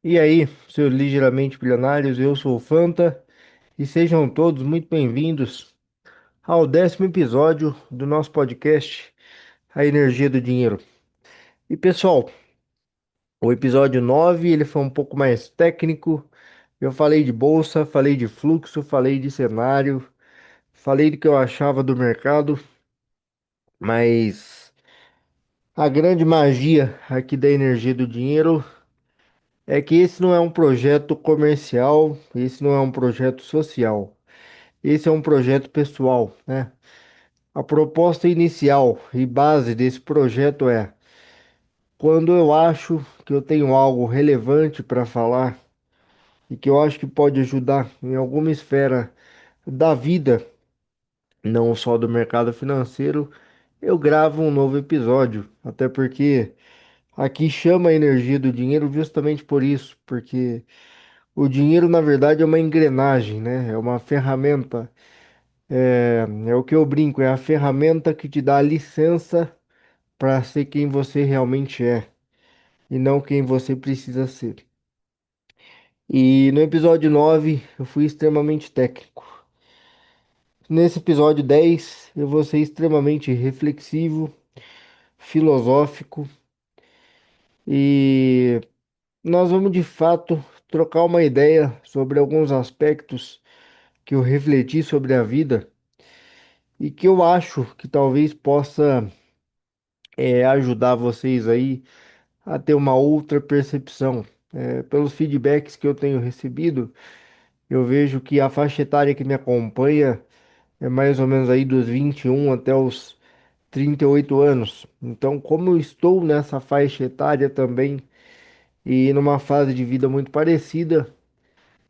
E aí, seus ligeiramente bilionários, eu sou o Fanta e sejam todos muito bem-vindos ao 10º episódio do nosso podcast, A Energia do Dinheiro. E pessoal, o episódio 9 ele foi um pouco mais técnico. Eu falei de bolsa, falei de fluxo, falei de cenário, falei do que eu achava do mercado, mas a grande magia aqui da Energia do Dinheiro é que esse não é um projeto comercial, esse não é um projeto social. Esse é um projeto pessoal, né? A proposta inicial e base desse projeto é: quando eu acho que eu tenho algo relevante para falar e que eu acho que pode ajudar em alguma esfera da vida, não só do mercado financeiro, eu gravo um novo episódio. Até porque aqui chama a energia do dinheiro justamente por isso, porque o dinheiro, na verdade, é uma engrenagem, né? É uma ferramenta. É o que eu brinco, é a ferramenta que te dá a licença para ser quem você realmente é e não quem você precisa ser. E no episódio 9 eu fui extremamente técnico. Nesse episódio 10 eu vou ser extremamente reflexivo, filosófico e nós vamos de fato trocar uma ideia sobre alguns aspectos que eu refleti sobre a vida e que eu acho que talvez possa ajudar vocês aí a ter uma outra percepção. Pelos feedbacks que eu tenho recebido, eu vejo que a faixa etária que me acompanha é mais ou menos aí dos 21 até os 38 anos. Então, como eu estou nessa faixa etária também e numa fase de vida muito parecida,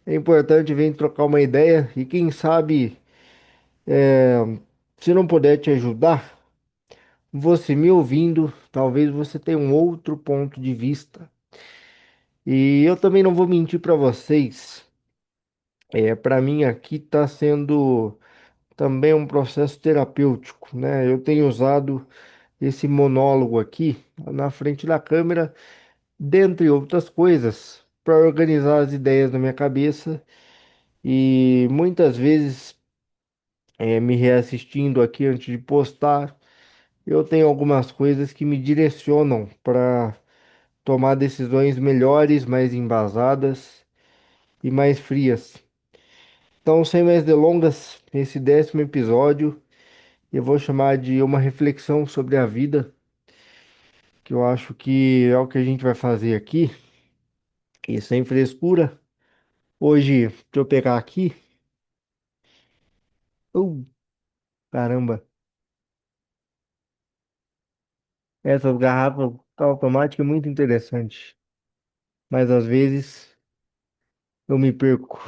é importante vir trocar uma ideia e quem sabe, se não puder te ajudar, você me ouvindo, talvez você tenha um outro ponto de vista. E eu também não vou mentir para vocês. Para mim aqui está sendo também um processo terapêutico, né? Eu tenho usado esse monólogo aqui na frente da câmera, dentre outras coisas, para organizar as ideias na minha cabeça e muitas vezes, me reassistindo aqui antes de postar, eu tenho algumas coisas que me direcionam para tomar decisões melhores, mais embasadas e mais frias. Então, sem mais delongas, esse 10º episódio eu vou chamar de uma reflexão sobre a vida, que eu acho que é o que a gente vai fazer aqui, e sem frescura. Hoje, deixa eu pegar aqui. Uh, caramba, essas garrafas automáticas é muito interessante, mas às vezes eu me perco.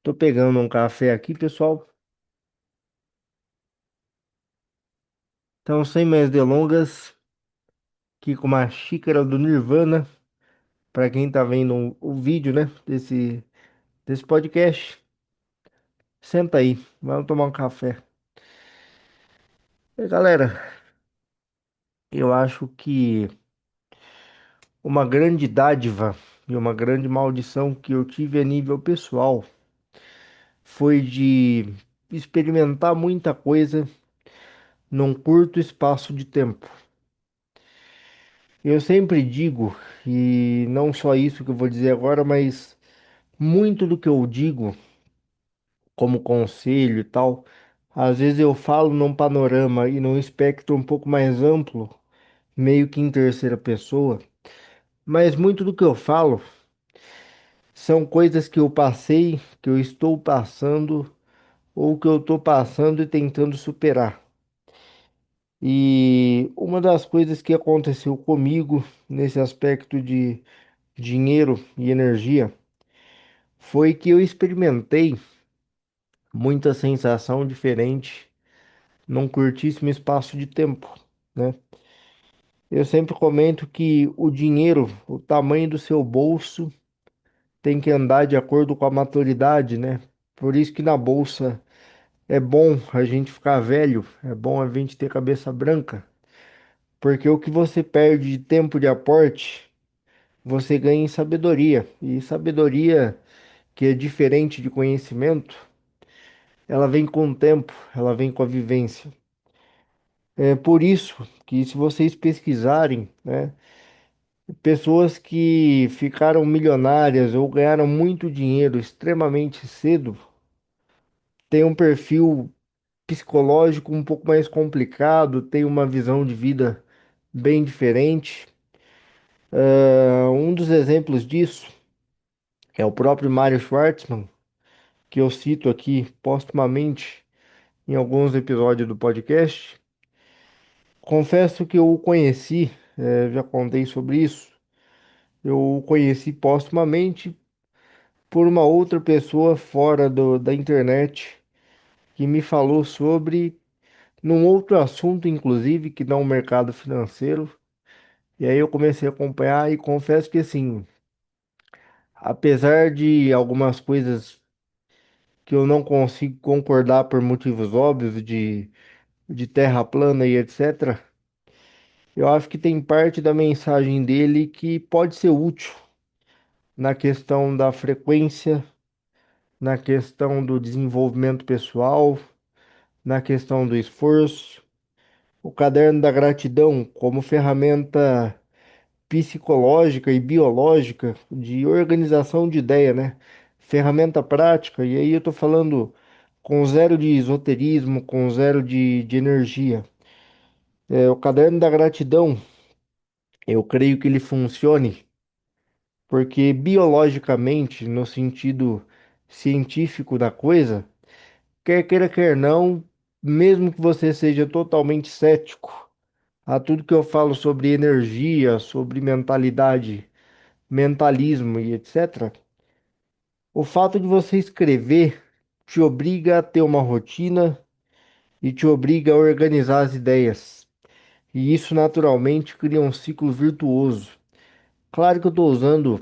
Tô pegando um café aqui, pessoal. Então, sem mais delongas, aqui com uma xícara do Nirvana, para quem tá vendo o vídeo, né, desse podcast. Senta aí, vamos tomar um café. E, galera, eu acho que uma grande dádiva e uma grande maldição que eu tive a nível pessoal foi de experimentar muita coisa num curto espaço de tempo. Eu sempre digo, e não só isso que eu vou dizer agora, mas muito do que eu digo como conselho e tal, às vezes eu falo num panorama e num espectro um pouco mais amplo, meio que em terceira pessoa, mas muito do que eu falo são coisas que eu passei, que eu estou passando, ou que eu estou passando e tentando superar. E uma das coisas que aconteceu comigo nesse aspecto de dinheiro e energia foi que eu experimentei muita sensação diferente num curtíssimo espaço de tempo, né? Eu sempre comento que o dinheiro, o tamanho do seu bolso, tem que andar de acordo com a maturidade, né? Por isso que na bolsa é bom a gente ficar velho, é bom a gente ter cabeça branca, Porque o que você perde de tempo de aporte, você ganha em sabedoria. E sabedoria, que é diferente de conhecimento, ela vem com o tempo, ela vem com a vivência. É por isso que, se vocês pesquisarem, né, pessoas que ficaram milionárias ou ganharam muito dinheiro extremamente cedo, têm um perfil psicológico um pouco mais complicado, têm uma visão de vida bem diferente. Um dos exemplos disso é o próprio Mário Schwartzman, que eu cito aqui postumamente em alguns episódios do podcast. Confesso que eu o conheci, já contei sobre isso. Eu o conheci postumamente por uma outra pessoa fora da internet que me falou sobre, num outro assunto, inclusive, que não o mercado financeiro. E aí eu comecei a acompanhar e confesso que, assim, apesar de algumas coisas que eu não consigo concordar por motivos óbvios de terra plana e etc., eu acho que tem parte da mensagem dele que pode ser útil na questão da frequência, na questão do desenvolvimento pessoal, na questão do esforço. O caderno da gratidão como ferramenta psicológica e biológica de organização de ideia, né? Ferramenta prática, e aí eu tô falando com zero de esoterismo, com zero de energia. O caderno da gratidão, eu creio que ele funcione porque biologicamente, no sentido científico da coisa, quer queira, quer não, mesmo que você seja totalmente cético a tudo que eu falo sobre energia, sobre mentalidade, mentalismo e etc., o fato de você escrever te obriga a ter uma rotina e te obriga a organizar as ideias. E isso naturalmente cria um ciclo virtuoso. Claro que eu estou usando o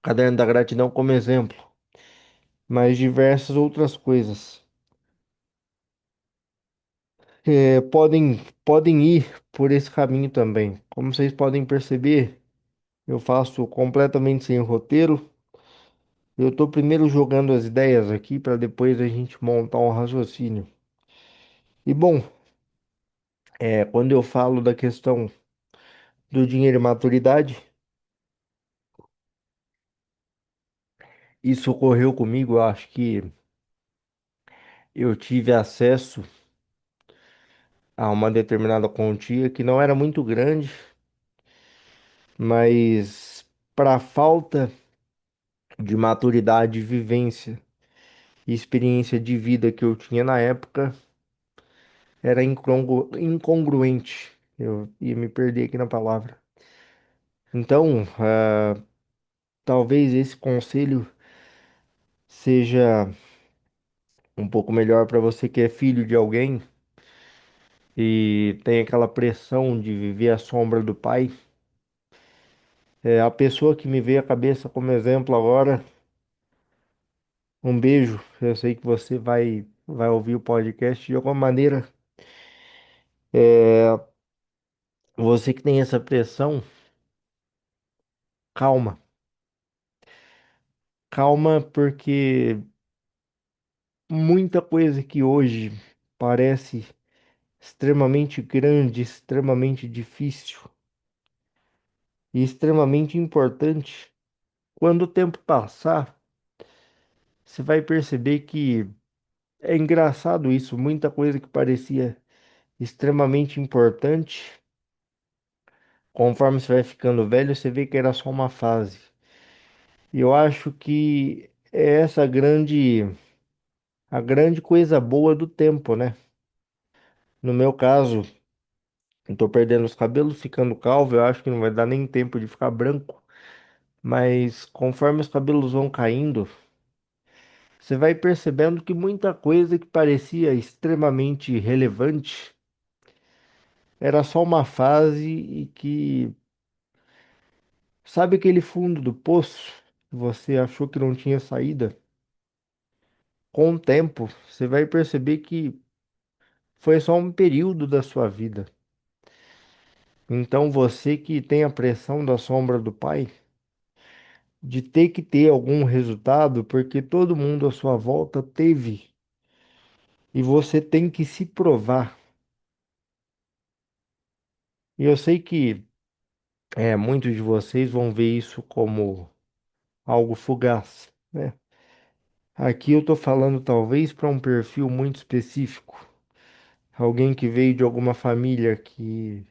Caderno da Gratidão como exemplo, mas diversas outras coisas podem ir por esse caminho também. Como vocês podem perceber, eu faço completamente sem roteiro. Eu estou primeiro jogando as ideias aqui para depois a gente montar um raciocínio. E bom, quando eu falo da questão do dinheiro e maturidade, isso ocorreu comigo. Eu acho que eu tive acesso a uma determinada quantia que não era muito grande, mas para a falta de maturidade, vivência e experiência de vida que eu tinha na época, era incongruente. Eu ia me perder aqui na palavra. Então, talvez esse conselho seja um pouco melhor para você que é filho de alguém e tem aquela pressão de viver à sombra do pai. A pessoa que me veio à cabeça como exemplo agora, um beijo. Eu sei que você vai ouvir o podcast de alguma maneira. É, Você que tem essa pressão, calma. Calma, porque muita coisa que hoje parece extremamente grande, extremamente difícil e extremamente importante, quando o tempo passar, você vai perceber que é engraçado isso. Muita coisa que parecia extremamente importante, conforme você vai ficando velho, você vê que era só uma fase. E eu acho que é essa a grande coisa boa do tempo, né? No meu caso, eu tô perdendo os cabelos, ficando calvo, eu acho que não vai dar nem tempo de ficar branco. Mas conforme os cabelos vão caindo, você vai percebendo que muita coisa que parecia extremamente relevante era só uma fase e que, sabe aquele fundo do poço que você achou que não tinha saída? Com o tempo, você vai perceber que foi só um período da sua vida. Então você que tem a pressão da sombra do pai, de ter que ter algum resultado, porque todo mundo à sua volta teve, e você tem que se provar. E eu sei que muitos de vocês vão ver isso como algo fugaz, né? Aqui eu tô falando talvez para um perfil muito específico, alguém que veio de alguma família que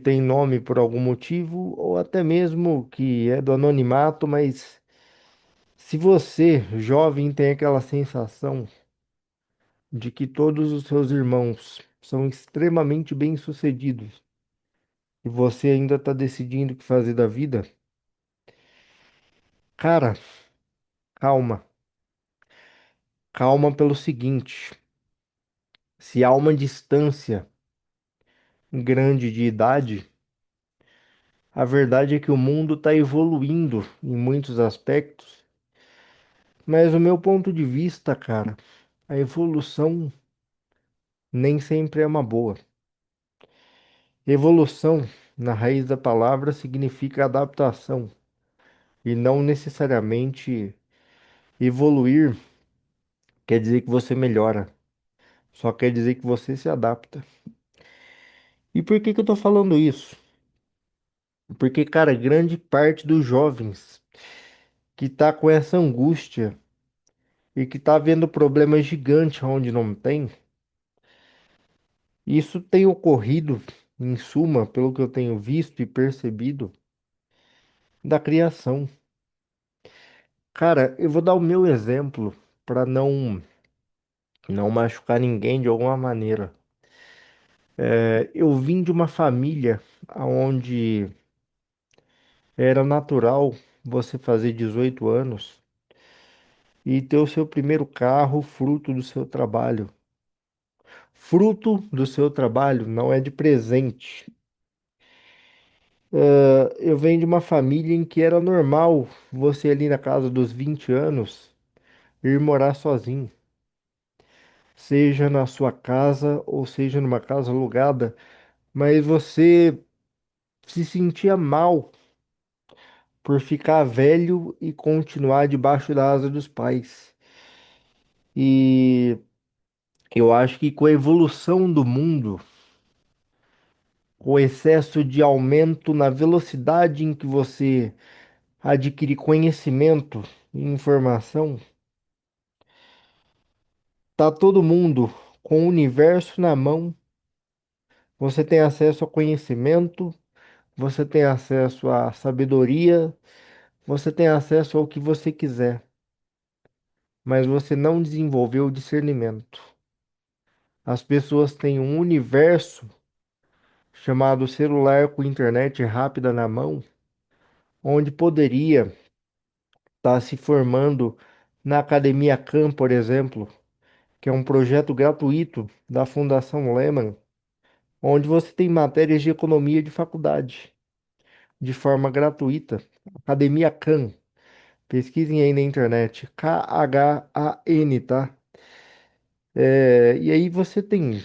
tem nome por algum motivo, ou até mesmo que é do anonimato, mas se você, jovem, tem aquela sensação de que todos os seus irmãos são extremamente bem-sucedidos e você ainda está decidindo o que fazer da vida, cara, calma. Calma pelo seguinte, se há uma distância grande de idade, a verdade é que o mundo está evoluindo em muitos aspectos, mas o meu ponto de vista, cara, a evolução nem sempre é uma boa. Evolução, na raiz da palavra, significa adaptação e não necessariamente evoluir quer dizer que você melhora, só quer dizer que você se adapta. E por que que eu tô falando isso? Porque, cara, grande parte dos jovens que tá com essa angústia e que tá vendo problemas gigantes onde não tem, isso tem ocorrido, em suma, pelo que eu tenho visto e percebido, da criação. Cara, eu vou dar o meu exemplo para não machucar ninguém de alguma maneira. Eu vim de uma família onde era natural você fazer 18 anos e ter o seu primeiro carro fruto do seu trabalho. Fruto do seu trabalho, não é de presente. Eu venho de uma família em que era normal você ali na casa dos 20 anos ir morar sozinho, seja na sua casa ou seja numa casa alugada, mas você se sentia mal por ficar velho e continuar debaixo da asa dos pais. E eu acho que com a evolução do mundo, o excesso de aumento na velocidade em que você adquire conhecimento e informação, tá todo mundo com o universo na mão. Você tem acesso a conhecimento, você tem acesso à sabedoria, você tem acesso ao que você quiser, mas você não desenvolveu o discernimento. As pessoas têm um universo chamado celular com internet rápida na mão, onde poderia estar se formando na Academia Khan, por exemplo, que é um projeto gratuito da Fundação Lehman, onde você tem matérias de economia de faculdade, de forma gratuita. Academia Khan, pesquisem aí na internet, Khan, tá? E aí você tem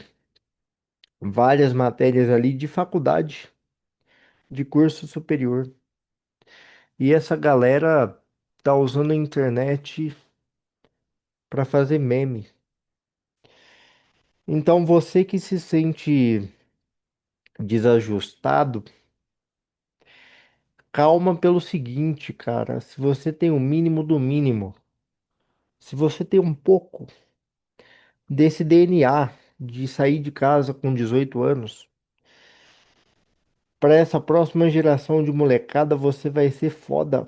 várias matérias ali de faculdade, de curso superior. E essa galera tá usando a internet para fazer meme. Então você que se sente desajustado, calma pelo seguinte, cara. Se você tem o mínimo do mínimo, se você tem um pouco desse DNA de sair de casa com 18 anos, para essa próxima geração de molecada você vai ser foda.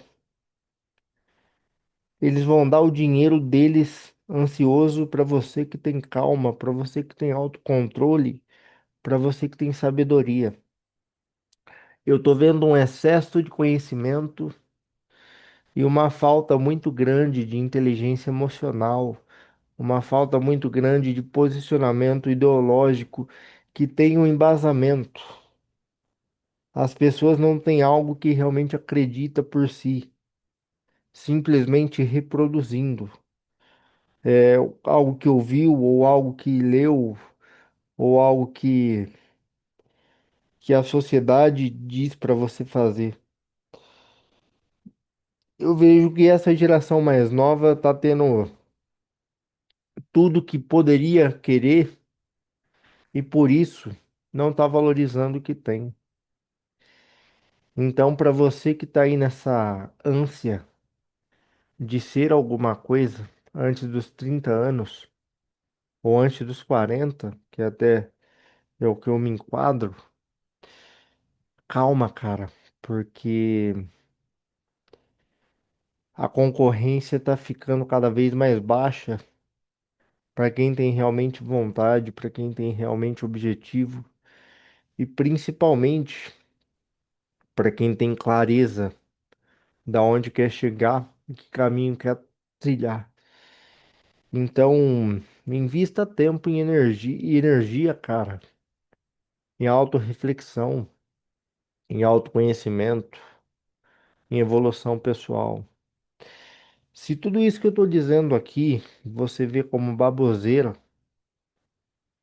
Eles vão dar o dinheiro deles ansioso para você que tem calma, para você que tem autocontrole, para você que tem sabedoria. Eu tô vendo um excesso de conhecimento e uma falta muito grande de inteligência emocional, uma falta muito grande de posicionamento ideológico que tem um embasamento. As pessoas não têm algo que realmente acredita por si, simplesmente reproduzindo. É algo que ouviu, ou algo que leu, ou algo que a sociedade diz para você fazer. Eu vejo que essa geração mais nova tá tendo tudo que poderia querer e por isso não tá valorizando o que tem. Então, para você que tá aí nessa ânsia de ser alguma coisa antes dos 30 anos ou antes dos 40, que até é o que eu me enquadro, calma, cara, porque a concorrência tá ficando cada vez mais baixa para quem tem realmente vontade, para quem tem realmente objetivo e principalmente para quem tem clareza da onde quer chegar e que caminho quer trilhar. Então, invista tempo em energia, cara, em autorreflexão, em autoconhecimento, em evolução pessoal. Se tudo isso que eu estou dizendo aqui você vê como baboseira,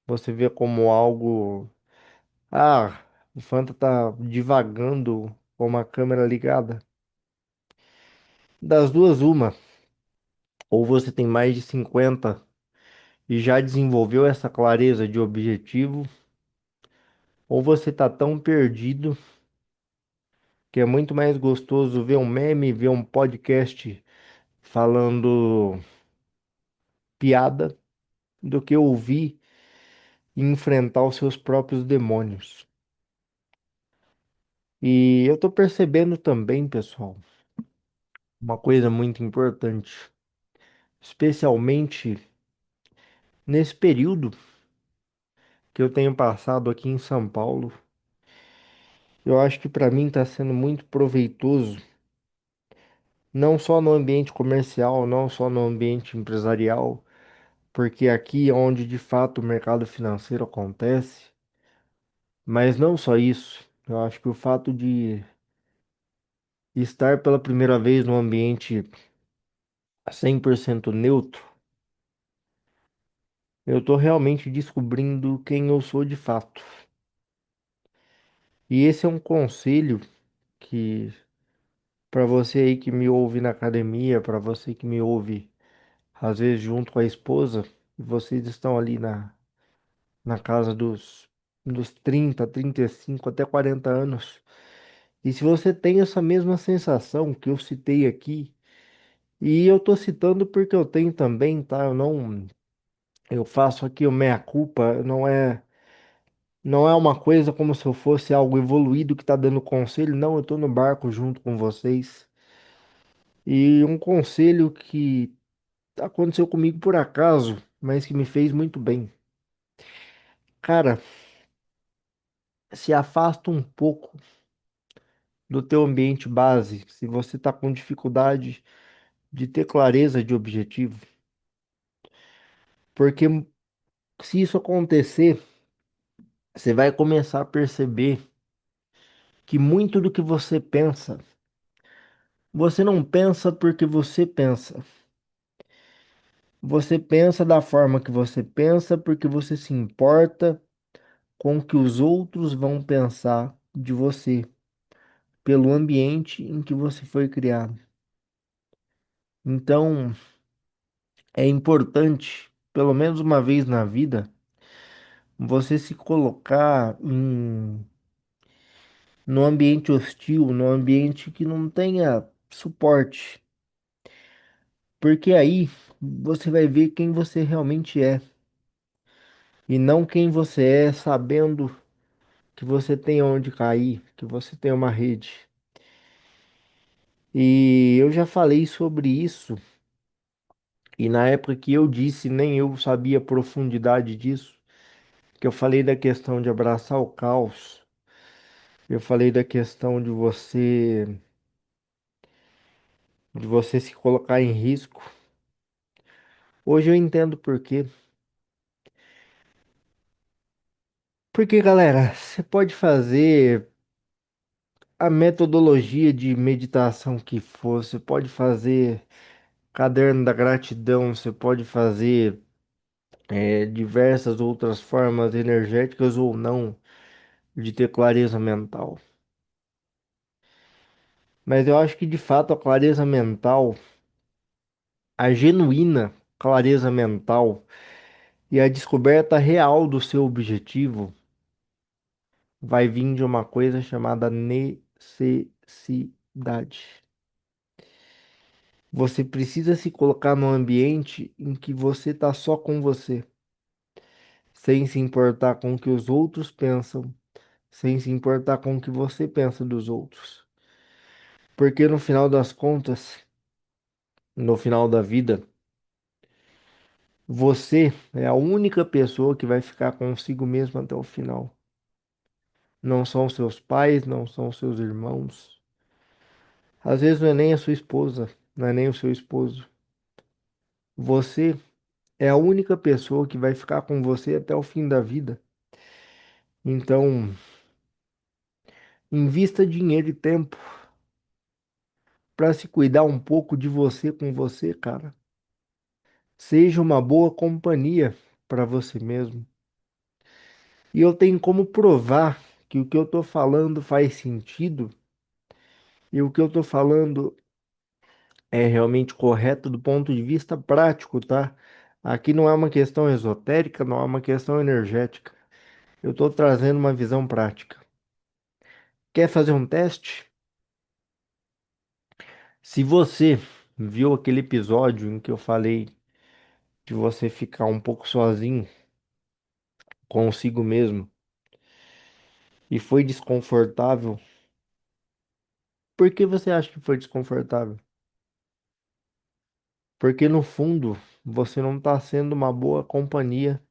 você vê como algo, ah, o Fanta tá divagando com uma câmera ligada. Das duas, uma, ou você tem mais de 50 e já desenvolveu essa clareza de objetivo, ou você tá tão perdido que é muito mais gostoso ver um meme, ver um podcast falando piada do que ouvir e enfrentar os seus próprios demônios. E eu tô percebendo também, pessoal, uma coisa muito importante, especialmente nesse período que eu tenho passado aqui em São Paulo. Eu acho que para mim está sendo muito proveitoso, não só no ambiente comercial, não só no ambiente empresarial, porque aqui é onde de fato o mercado financeiro acontece, mas não só isso. Eu acho que o fato de estar pela primeira vez num ambiente 100% neutro, eu estou realmente descobrindo quem eu sou de fato. E esse é um conselho que, para você aí que me ouve na academia, para você que me ouve às vezes junto com a esposa, e vocês estão ali na casa dos 30, 35 até 40 anos. E se você tem essa mesma sensação que eu citei aqui, e eu tô citando porque eu tenho também, tá? Eu não, eu faço aqui o meia-culpa, não é uma coisa como se eu fosse algo evoluído que tá dando conselho, não, eu tô no barco junto com vocês. E um conselho que aconteceu comigo por acaso, mas que me fez muito bem. Cara, se afasta um pouco do teu ambiente base, se você tá com dificuldade de ter clareza de objetivo, porque se isso acontecer, você vai começar a perceber que muito do que você não pensa porque você pensa. Você pensa da forma que você pensa porque você se importa com o que os outros vão pensar de você, pelo ambiente em que você foi criado. Então, é importante, pelo menos uma vez na vida, você se colocar num ambiente hostil, num ambiente que não tenha suporte, porque aí você vai ver quem você realmente é e não quem você é sabendo que você tem onde cair, que você tem uma rede. E eu já falei sobre isso, e na época que eu disse, nem eu sabia a profundidade disso, que eu falei da questão de abraçar o caos, eu falei da questão de você se colocar em risco. Hoje eu entendo por quê. Porque, galera, você pode fazer a metodologia de meditação que for, você pode fazer caderno da gratidão, você pode fazer diversas outras formas energéticas ou não, de ter clareza mental. Mas eu acho que de fato a clareza mental, a genuína clareza mental e a descoberta real do seu objetivo vai vir de uma coisa chamada necessidade. Você precisa se colocar num ambiente em que você tá só com você, sem se importar com o que os outros pensam, sem se importar com o que você pensa dos outros. Porque no final das contas, no final da vida, você é a única pessoa que vai ficar consigo mesmo até o final. Não são seus pais, não são seus irmãos. Às vezes não é nem a sua esposa, não é nem o seu esposo. Você é a única pessoa que vai ficar com você até o fim da vida. Então, invista dinheiro e tempo para se cuidar um pouco de você com você, cara. Seja uma boa companhia para você mesmo. E eu tenho como provar que o que eu tô falando faz sentido e o que eu tô falando é realmente correto do ponto de vista prático, tá? Aqui não é uma questão esotérica, não é uma questão energética. Eu tô trazendo uma visão prática. Quer fazer um teste? Se você viu aquele episódio em que eu falei de você ficar um pouco sozinho consigo mesmo e foi desconfortável, por que você acha que foi desconfortável? Porque no fundo você não está sendo uma boa companhia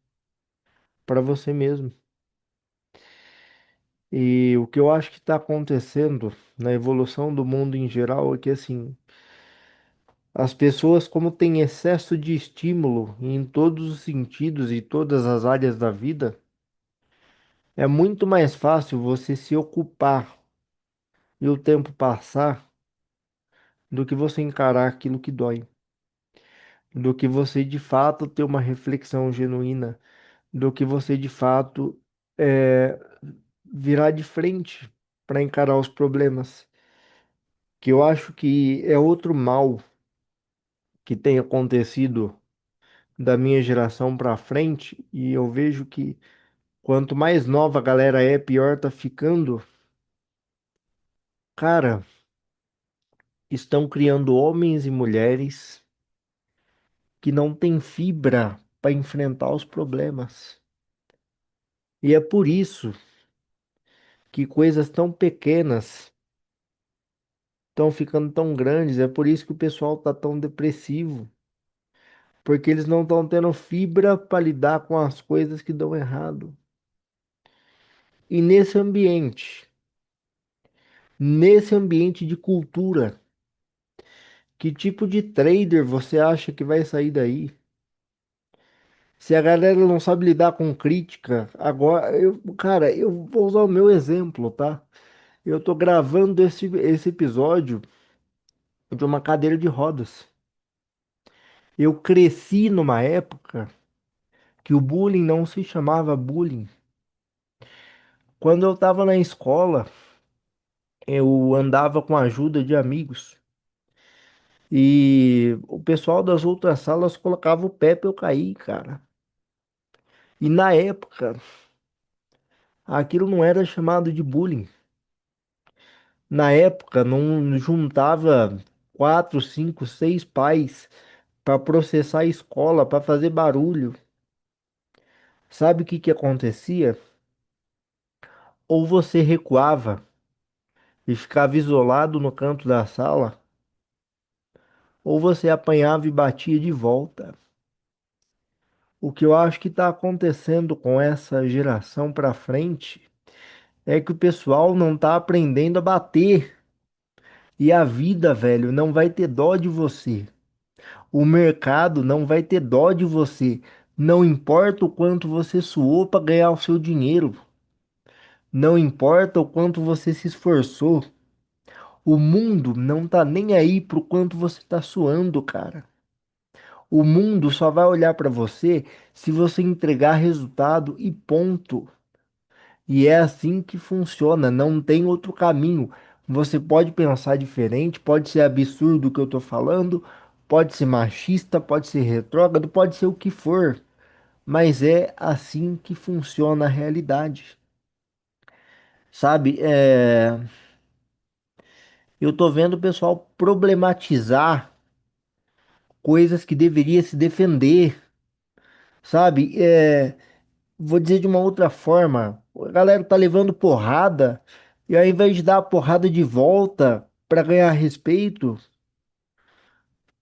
para você mesmo. E o que eu acho que está acontecendo na evolução do mundo em geral é que assim, as pessoas, como têm excesso de estímulo em todos os sentidos e todas as áreas da vida, é muito mais fácil você se ocupar e o tempo passar do que você encarar aquilo que dói, do que você de fato ter uma reflexão genuína, do que você de fato é, virar de frente para encarar os problemas, que eu acho que é outro mal que tem acontecido da minha geração para frente, e eu vejo que quanto mais nova a galera é, pior tá ficando. Cara, estão criando homens e mulheres que não têm fibra para enfrentar os problemas. E é por isso que coisas tão pequenas estão ficando tão grandes, é por isso que o pessoal tá tão depressivo, porque eles não estão tendo fibra para lidar com as coisas que dão errado. E nesse ambiente de cultura, que tipo de trader você acha que vai sair daí? Se a galera não sabe lidar com crítica, agora cara, eu vou usar o meu exemplo, tá? Eu tô gravando esse episódio de uma cadeira de rodas. Eu cresci numa época que o bullying não se chamava bullying. Quando eu tava na escola, eu andava com a ajuda de amigos e o pessoal das outras salas colocava o pé pra eu cair, cara. E na época, aquilo não era chamado de bullying. Na época, não juntava quatro, cinco, seis pais para processar a escola, para fazer barulho. Sabe o que que acontecia? Ou você recuava e ficava isolado no canto da sala, ou você apanhava e batia de volta. O que eu acho que está acontecendo com essa geração para frente é que o pessoal não está aprendendo a bater. E a vida, velho, não vai ter dó de você. O mercado não vai ter dó de você. Não importa o quanto você suou para ganhar o seu dinheiro. Não importa o quanto você se esforçou. O mundo não tá nem aí pro quanto você tá suando, cara. O mundo só vai olhar para você se você entregar resultado e ponto. E é assim que funciona, não tem outro caminho. Você pode pensar diferente, pode ser absurdo o que eu tô falando, pode ser machista, pode ser retrógrado, pode ser o que for, mas é assim que funciona a realidade. Sabe, eu tô vendo o pessoal problematizar coisas que deveria se defender, sabe? Vou dizer de uma outra forma, a galera tá levando porrada e ao invés de dar a porrada de volta para ganhar respeito,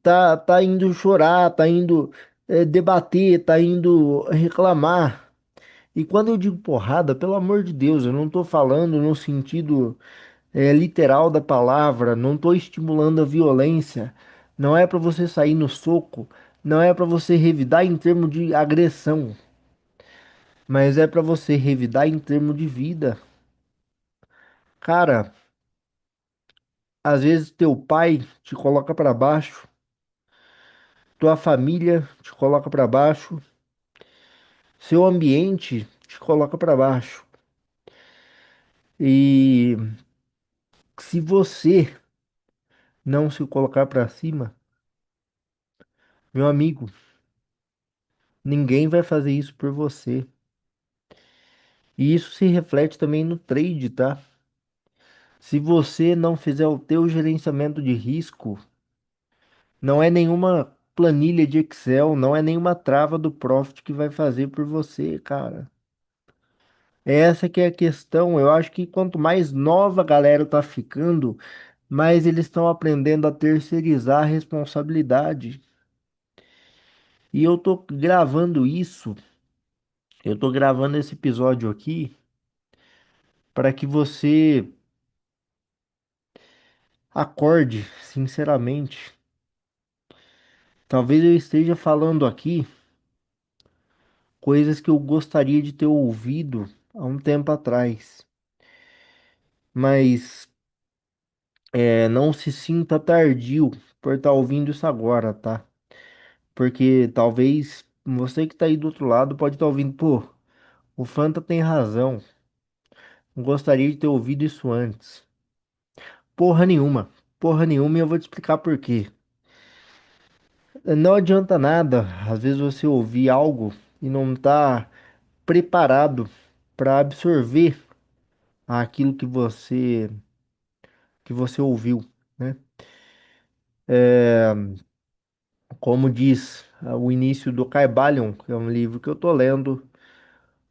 tá indo chorar, tá indo debater, tá indo reclamar. E quando eu digo porrada, pelo amor de Deus, eu não tô falando no sentido literal da palavra, não tô estimulando a violência. Não é para você sair no soco, não é para você revidar em termos de agressão, mas é para você revidar em termos de vida. Cara, às vezes teu pai te coloca para baixo, tua família te coloca para baixo, seu ambiente te coloca para baixo. E se você não se colocar para cima, meu amigo, ninguém vai fazer isso por você. E isso se reflete também no trade, tá? Se você não fizer o teu gerenciamento de risco, não é nenhuma planilha de Excel, não é nenhuma trava do Profit que vai fazer por você, cara. Essa que é a questão. Eu acho que quanto mais nova a galera tá ficando, mais eles estão aprendendo a terceirizar a responsabilidade. E eu tô gravando isso, eu tô gravando esse episódio aqui para que você acorde, sinceramente. Talvez eu esteja falando aqui coisas que eu gostaria de ter ouvido há um tempo atrás, mas não se sinta tardio por estar ouvindo isso agora, tá? Porque talvez você que tá aí do outro lado pode estar ouvindo, pô, o Fanta tem razão. Gostaria de ter ouvido isso antes. Porra nenhuma. Porra nenhuma e eu vou te explicar por quê. Não adianta nada, às vezes você ouvir algo e não tá preparado para absorver aquilo que você ouviu, né? Como diz o início do Caibalion, que é um livro que eu tô lendo,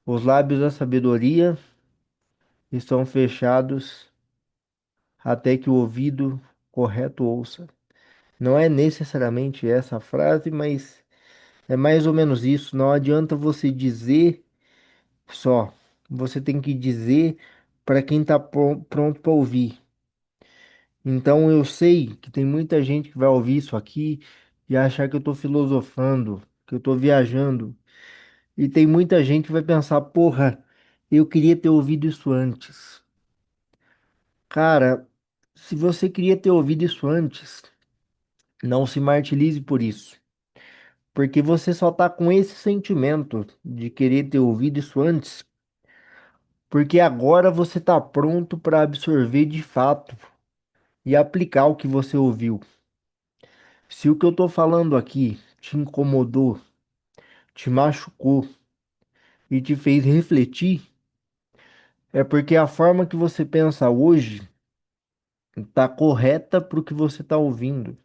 os lábios da sabedoria estão fechados até que o ouvido correto ouça. Não é necessariamente essa a frase, mas é mais ou menos isso. Não adianta você dizer só. Você tem que dizer para quem está pronto para ouvir. Então eu sei que tem muita gente que vai ouvir isso aqui e achar que eu estou filosofando, que eu estou viajando. E tem muita gente que vai pensar, porra, eu queria ter ouvido isso antes. Cara, se você queria ter ouvido isso antes, não se martirize por isso. Porque você só tá com esse sentimento de querer ter ouvido isso antes, porque agora você tá pronto para absorver de fato e aplicar o que você ouviu. Se o que eu tô falando aqui te incomodou, te machucou e te fez refletir, é porque a forma que você pensa hoje tá correta pro que você tá ouvindo.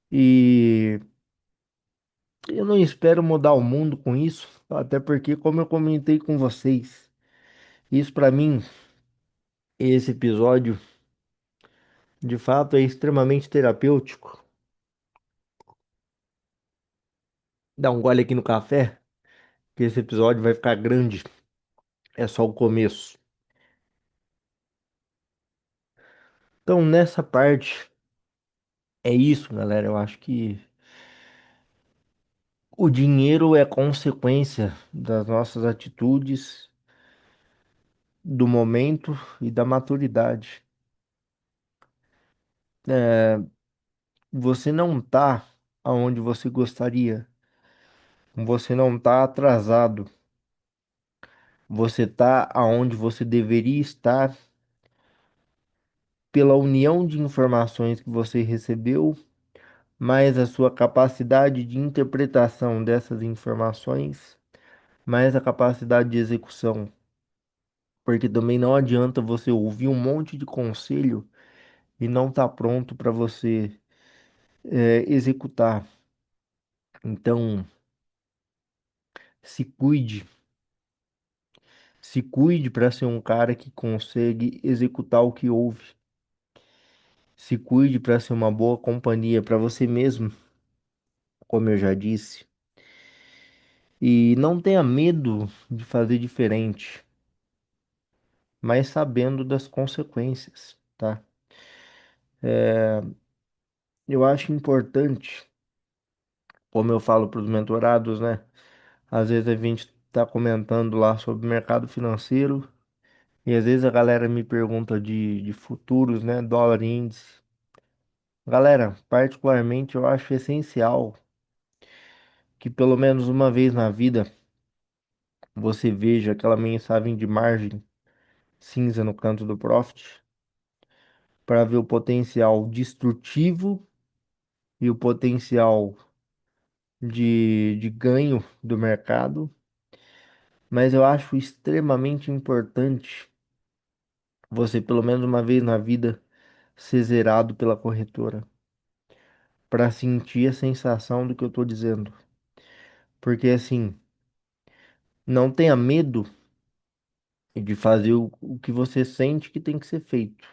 E eu não espero mudar o mundo com isso, até porque, como eu comentei com vocês, isso para mim, esse episódio de fato é extremamente terapêutico. Dá um gole aqui no café, que esse episódio vai ficar grande. É só o começo. Então, nessa parte, é isso, galera. Eu acho que o dinheiro é consequência das nossas atitudes, do momento e da maturidade. Você não tá aonde você gostaria. Você não tá atrasado. Você está aonde você deveria estar pela união de informações que você recebeu, mais a sua capacidade de interpretação dessas informações, mais a capacidade de execução. Porque também não adianta você ouvir um monte de conselho e não estar pronto para você executar. Então, se cuide, se cuide para ser um cara que consegue executar o que ouve. Se cuide para ser uma boa companhia para você mesmo, como eu já disse. E não tenha medo de fazer diferente, mas sabendo das consequências, tá? Eu acho importante, como eu falo para os mentorados, né? Às vezes a gente tá comentando lá sobre o mercado financeiro e às vezes a galera me pergunta de futuros, né? Dólar índice. Galera, particularmente eu acho essencial que pelo menos uma vez na vida você veja aquela mensagem de margem cinza no canto do profit para ver o potencial destrutivo e o potencial de ganho do mercado, mas eu acho extremamente importante você, pelo menos uma vez na vida, ser zerado pela corretora, para sentir a sensação do que eu estou dizendo. Porque assim, não tenha medo de fazer o que você sente que tem que ser feito,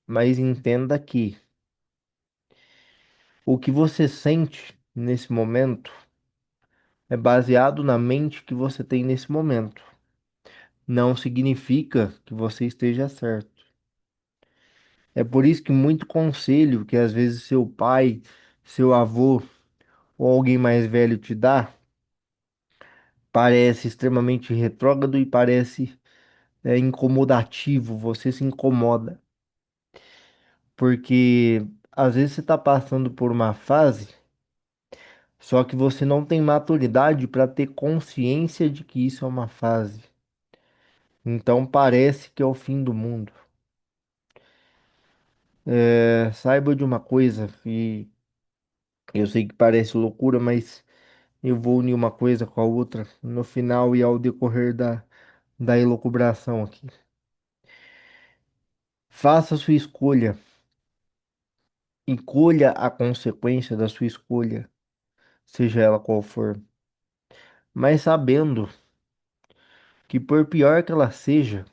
mas entenda que o que você sente nesse momento é baseado na mente que você tem nesse momento. Não significa que você esteja certo. É por isso que muito conselho que às vezes seu pai, seu avô ou alguém mais velho te dá parece extremamente retrógrado e parece incomodativo, você se incomoda, porque às vezes você está passando por uma fase, só que você não tem maturidade para ter consciência de que isso é uma fase. Então parece que é o fim do mundo. Saiba de uma coisa, e eu sei que parece loucura, mas eu vou unir uma coisa com a outra no final e ao decorrer da elucubração aqui. Faça a sua escolha e colha a consequência da sua escolha, seja ela qual for, mas sabendo que por pior que ela seja,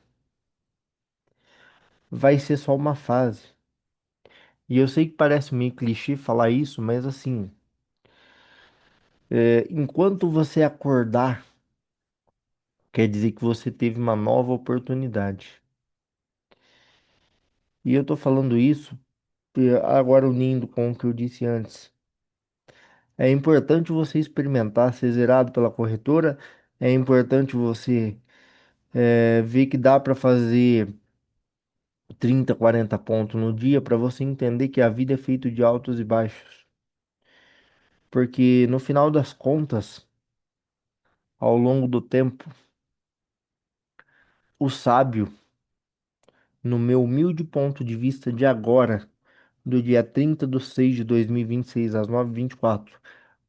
vai ser só uma fase. E eu sei que parece meio clichê falar isso, mas assim, enquanto você acordar, quer dizer que você teve uma nova oportunidade. E eu tô falando isso agora unindo com o que eu disse antes. É importante você experimentar ser zerado pela corretora. É importante você ver que dá para fazer 30, 40 pontos no dia para você entender que a vida é feita de altos e baixos. Porque no final das contas, ao longo do tempo, o sábio, no meu humilde ponto de vista de agora, do dia 30/6/2026 às 9h24,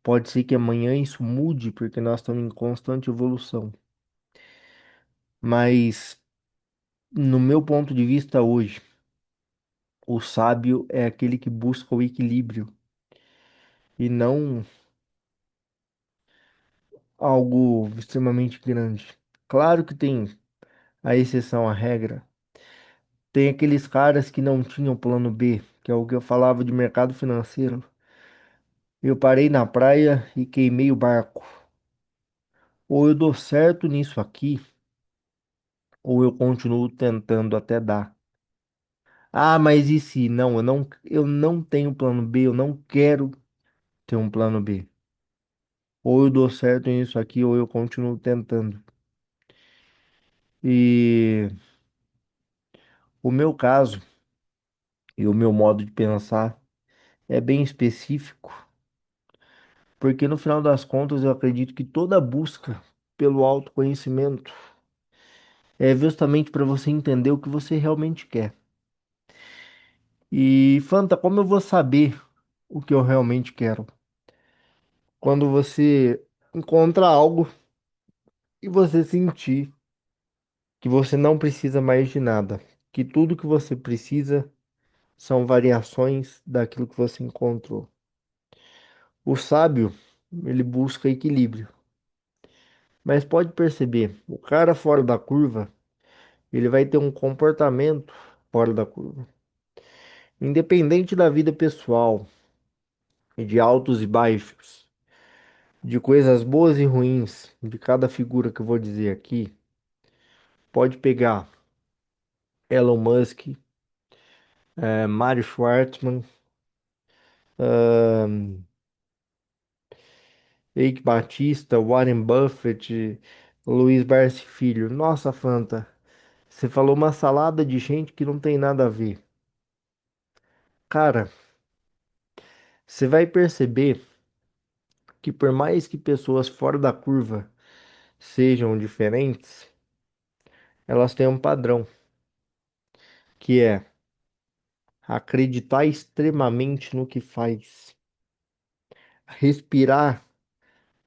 pode ser que amanhã isso mude porque nós estamos em constante evolução. Mas no meu ponto de vista hoje, o sábio é aquele que busca o equilíbrio e não algo extremamente grande. Claro que tem a exceção à regra. Tem aqueles caras que não tinham plano B, que é o que eu falava de mercado financeiro. Eu parei na praia e queimei o barco. Ou eu dou certo nisso aqui, ou eu continuo tentando até dar. Ah, mas e se? Não, eu não tenho plano B, eu não quero ter um plano B. Ou eu dou certo nisso aqui, ou eu continuo tentando. E o meu caso e o meu modo de pensar é bem específico, porque no final das contas eu acredito que toda busca pelo autoconhecimento é justamente para você entender o que você realmente quer. E, Fanta, como eu vou saber o que eu realmente quero? Quando você encontra algo e você sentir que você não precisa mais de nada, que tudo que você precisa são variações daquilo que você encontrou. O sábio, ele busca equilíbrio, mas pode perceber, o cara fora da curva, ele vai ter um comportamento fora da curva. Independente da vida pessoal, de altos e baixos, de coisas boas e ruins, de cada figura que eu vou dizer aqui, pode pegar Elon Musk, Mário Schwartzman, Eike Batista, Warren Buffett, Luiz Barsi Filho. Nossa, Fanta, você falou uma salada de gente que não tem nada a ver. Cara, você vai perceber que por mais que pessoas fora da curva sejam diferentes, elas têm um padrão, que é acreditar extremamente no que faz, respirar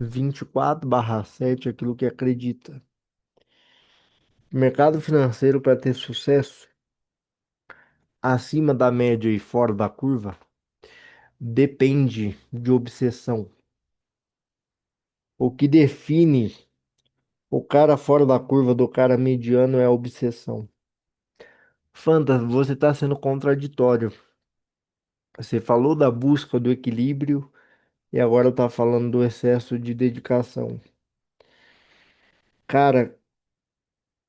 24/7 aquilo que acredita. Mercado financeiro para ter sucesso acima da média e fora da curva depende de obsessão. O que define o cara fora da curva do cara mediano é a obsessão. Fanta, você está sendo contraditório. Você falou da busca do equilíbrio e agora está falando do excesso de dedicação. Cara,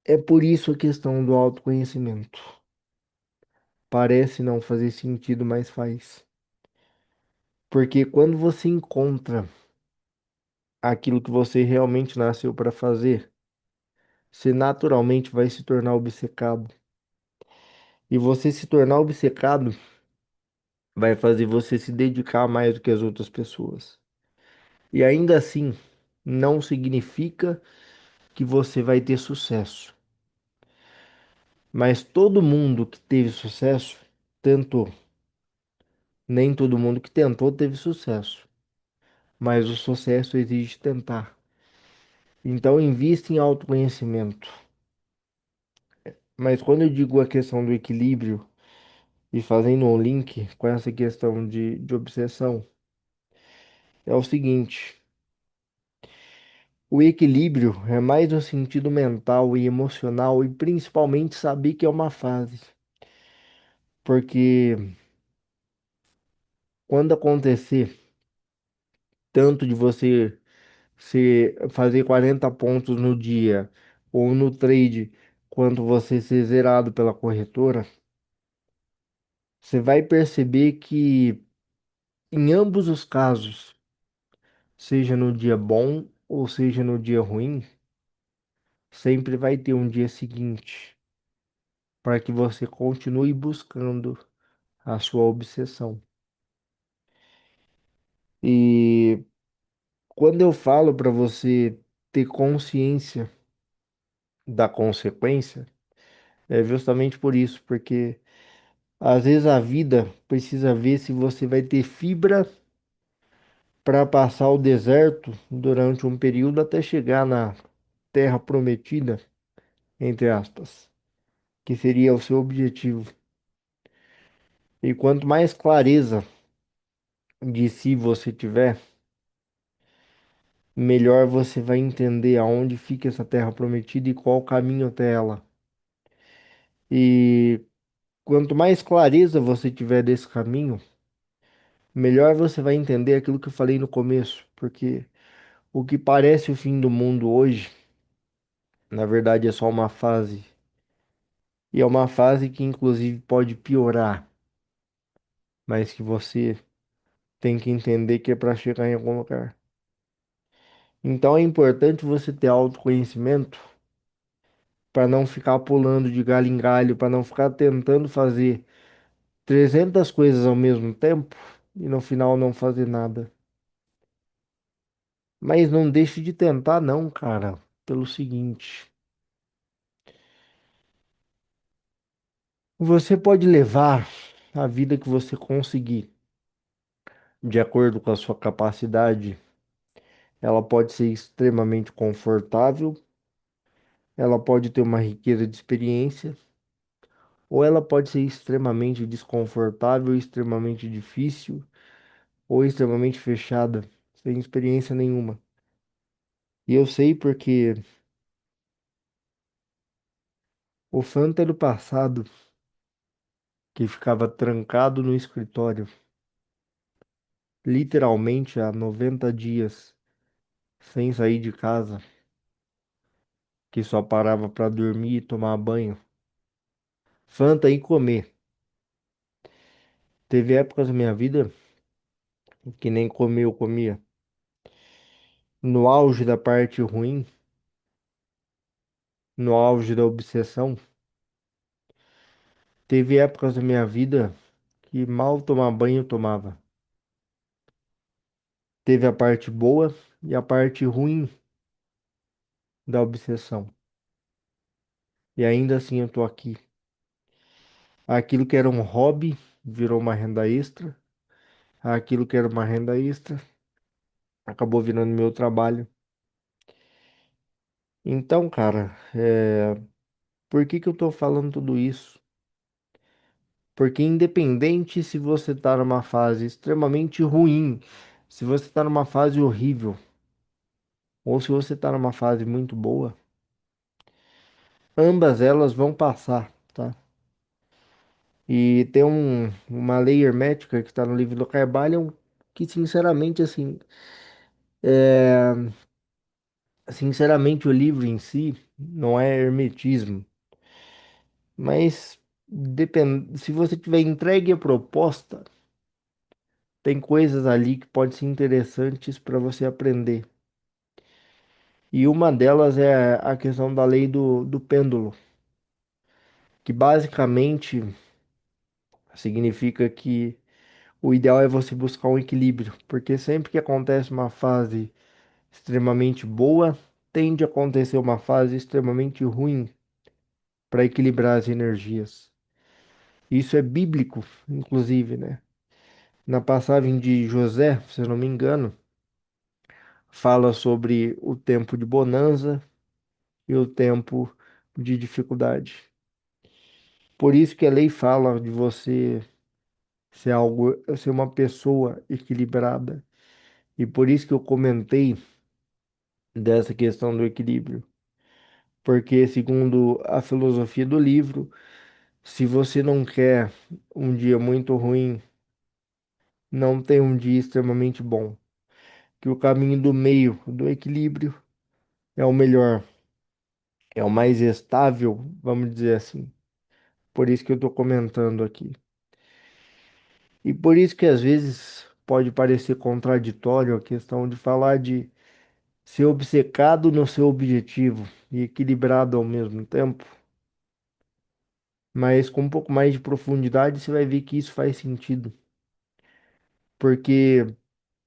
é por isso a questão do autoconhecimento. Parece não fazer sentido, mas faz. Porque quando você encontra aquilo que você realmente nasceu para fazer, você naturalmente vai se tornar obcecado. E você se tornar obcecado vai fazer você se dedicar mais do que as outras pessoas. E ainda assim, não significa que você vai ter sucesso. Mas todo mundo que teve sucesso tentou. Nem todo mundo que tentou teve sucesso. Mas o sucesso exige tentar. Então, invista em autoconhecimento. Mas quando eu digo a questão do equilíbrio e fazendo um link com essa questão de obsessão, é o seguinte: o equilíbrio é mais no sentido mental e emocional e principalmente saber que é uma fase. Porque quando acontecer tanto de você fazer 40 pontos no dia ou no trade, quanto você ser zerado pela corretora, você vai perceber que em ambos os casos, seja no dia bom ou seja no dia ruim, sempre vai ter um dia seguinte para que você continue buscando a sua obsessão. E quando eu falo para você ter consciência da consequência, é justamente por isso, porque às vezes a vida precisa ver se você vai ter fibra para passar o deserto durante um período até chegar na terra prometida, entre aspas, que seria o seu objetivo. E quanto mais clareza de si você tiver, melhor você vai entender aonde fica essa terra prometida e qual o caminho até ela. E quanto mais clareza você tiver desse caminho, melhor você vai entender aquilo que eu falei no começo, porque o que parece o fim do mundo hoje, na verdade é só uma fase. E é uma fase que inclusive pode piorar, mas que você tem que entender que é para chegar em algum lugar. Então é importante você ter autoconhecimento para não ficar pulando de galho em galho, para não ficar tentando fazer 300 coisas ao mesmo tempo e no final não fazer nada. Mas não deixe de tentar não, cara, pelo seguinte, Você pode levar a vida que você conseguir, de acordo com a sua capacidade. Ela pode ser extremamente confortável, ela pode ter uma riqueza de experiência, ou ela pode ser extremamente desconfortável, extremamente difícil, ou extremamente fechada, sem experiência nenhuma. E eu sei porque o Fanta do passado, que ficava trancado no escritório, literalmente há 90 dias, sem sair de casa, que só parava para dormir e tomar banho, Fanta e comer. Teve épocas na minha vida que nem comer eu comia. No auge da parte ruim, no auge da obsessão, teve épocas da minha vida que mal tomar banho eu tomava. Teve a parte boa e a parte ruim da obsessão. E ainda assim eu tô aqui. Aquilo que era um hobby virou uma renda extra. Aquilo que era uma renda extra acabou virando meu trabalho. Então, cara, por que que eu tô falando tudo isso? Porque independente se você tá numa fase extremamente ruim, se você tá numa fase horrível, ou se você tá numa fase muito boa, ambas elas vão passar, tá? E tem uma lei hermética que está no livro do Caibalion que, sinceramente, assim, é, sinceramente, o livro em si não é hermetismo, mas se você tiver entregue a proposta, tem coisas ali que podem ser interessantes para você aprender. E uma delas é a questão da lei do pêndulo, que basicamente significa que o ideal é você buscar um equilíbrio, porque sempre que acontece uma fase extremamente boa, tende a acontecer uma fase extremamente ruim para equilibrar as energias. Isso é bíblico, inclusive, né? Na passagem de José, se eu não me engano, fala sobre o tempo de bonança e o tempo de dificuldade. Por isso que a lei fala de você ser uma pessoa equilibrada. E por isso que eu comentei dessa questão do equilíbrio. Porque, segundo a filosofia do livro, se você não quer um dia muito ruim, não tem um dia extremamente bom. Que o caminho do meio, do equilíbrio, é o melhor, é o mais estável, vamos dizer assim. Por isso que eu estou comentando aqui. E por isso que às vezes pode parecer contraditório a questão de falar de ser obcecado no seu objetivo e equilibrado ao mesmo tempo. Mas com um pouco mais de profundidade, você vai ver que isso faz sentido. Porque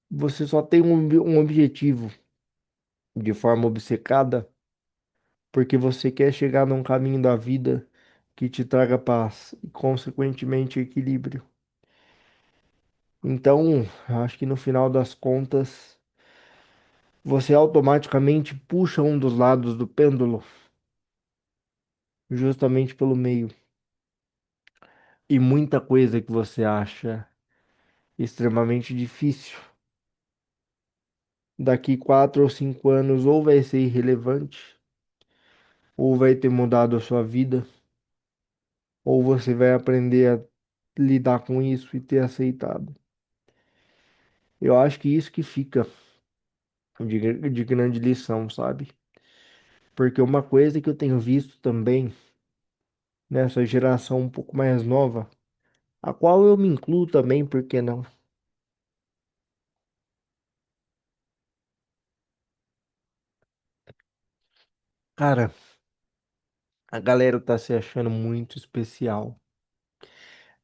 você só tem um objetivo de forma obcecada, porque você quer chegar num caminho da vida que te traga paz e, consequentemente, equilíbrio. Então, acho que no final das contas, você automaticamente puxa um dos lados do pêndulo, justamente pelo meio. E muita coisa que você acha extremamente difícil, daqui 4 ou 5 anos, ou vai ser irrelevante, ou vai ter mudado a sua vida, ou você vai aprender a lidar com isso e ter aceitado. Eu acho que isso que fica de grande lição, sabe? Porque uma coisa que eu tenho visto também nessa geração um pouco mais nova, a qual eu me incluo também, por que não? Cara, a galera tá se achando muito especial.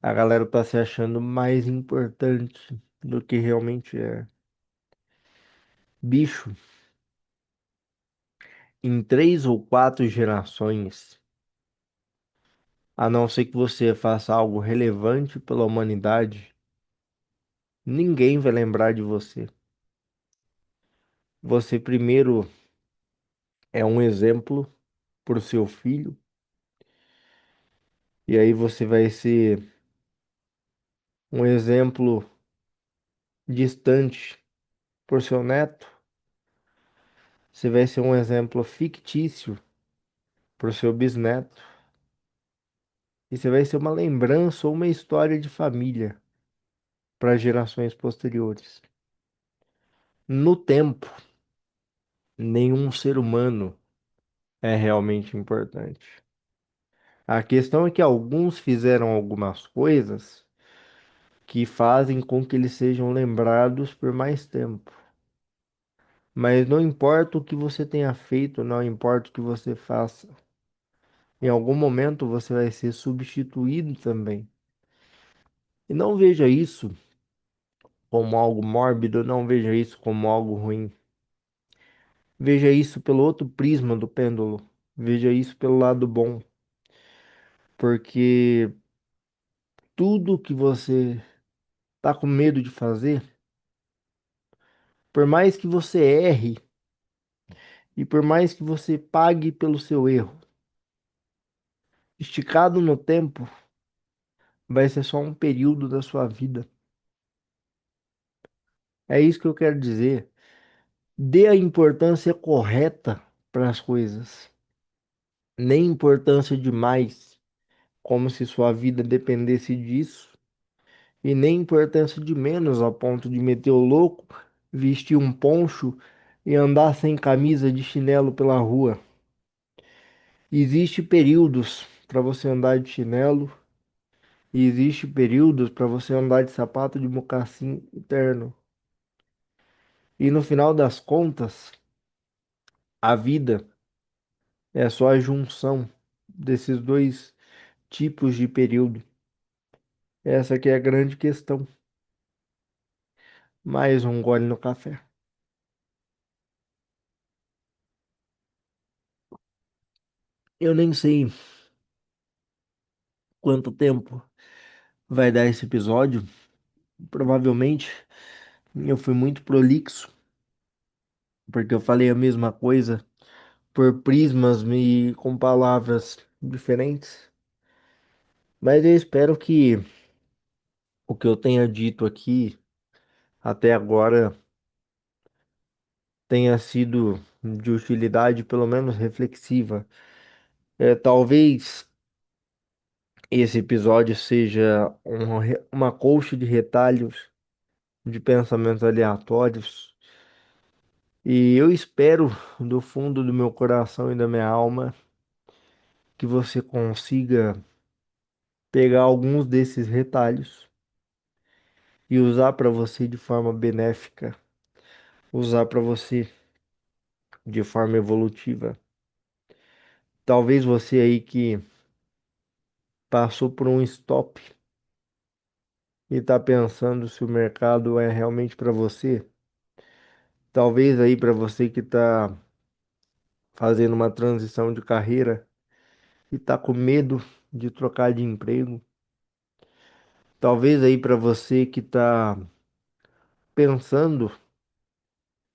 A galera tá se achando mais importante do que realmente é. Bicho, em 3 ou 4 gerações, A não ser que você faça algo relevante pela humanidade, ninguém vai lembrar de você. Você primeiro é um exemplo para o seu filho, e aí você vai ser um exemplo distante por seu neto, você vai ser um exemplo fictício para o seu bisneto, e você vai ser uma lembrança ou uma história de família para gerações posteriores. No tempo, nenhum ser humano é realmente importante. A questão é que alguns fizeram algumas coisas que fazem com que eles sejam lembrados por mais tempo. Mas não importa o que você tenha feito, não importa o que você faça, em algum momento você vai ser substituído também. E não veja isso como algo mórbido, não veja isso como algo ruim. Veja isso pelo outro prisma do pêndulo. Veja isso pelo lado bom, porque tudo que você tá com medo de fazer, por mais que você erre e por mais que você pague pelo seu erro, esticado no tempo, vai ser só um período da sua vida. É isso que eu quero dizer. Dê a importância correta para as coisas, nem importância demais, como se sua vida dependesse disso, e nem importância de menos a ponto de meter o louco, vestir um poncho e andar sem camisa de chinelo pela rua. Existe períodos para você andar de chinelo e existe períodos para você andar de sapato de mocassim interno. E no final das contas, a vida é só a junção desses dois tipos de período. Essa aqui é a grande questão. Mais um gole no café. Eu nem sei quanto tempo vai dar esse episódio. Provavelmente eu fui muito prolixo, porque eu falei a mesma coisa por prismas e com palavras diferentes. Mas eu espero que o que eu tenha dito aqui até agora tenha sido de utilidade, pelo menos reflexiva. Talvez esse episódio seja uma colcha de retalhos de pensamentos aleatórios. E eu espero do fundo do meu coração e da minha alma que você consiga pegar alguns desses retalhos e usar para você de forma benéfica, usar para você de forma evolutiva. Talvez você aí que passou por um stop e está pensando se o mercado é realmente para você. Talvez aí para você que está fazendo uma transição de carreira e está com medo de trocar de emprego. Talvez aí para você que está pensando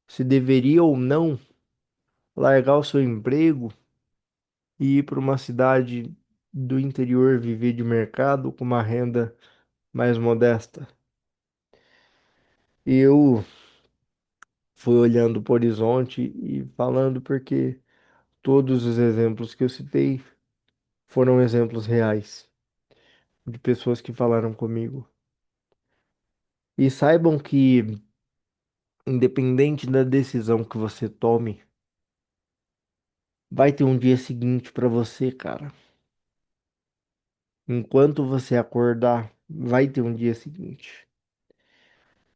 se deveria ou não largar o seu emprego e ir para uma cidade do interior viver de mercado com uma renda mais modesta. Eu fui olhando para o horizonte e falando porque todos os exemplos que eu citei foram exemplos reais de pessoas que falaram comigo. E saibam que, independente da decisão que você tome, vai ter um dia seguinte para você, cara. Enquanto você acordar, vai ter um dia seguinte.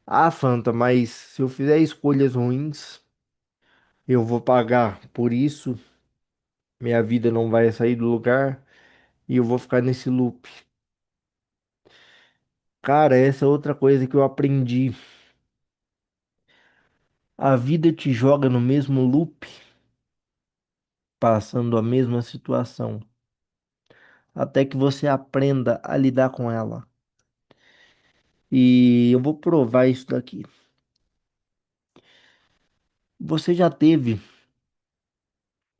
Ah, Fanta, mas se eu fizer escolhas ruins, eu vou pagar por isso, minha vida não vai sair do lugar e eu vou ficar nesse loop. Cara, essa é outra coisa que eu aprendi. A vida te joga no mesmo loop, passando a mesma situação. até que você aprenda a lidar com ela. E eu vou provar isso daqui. Você já teve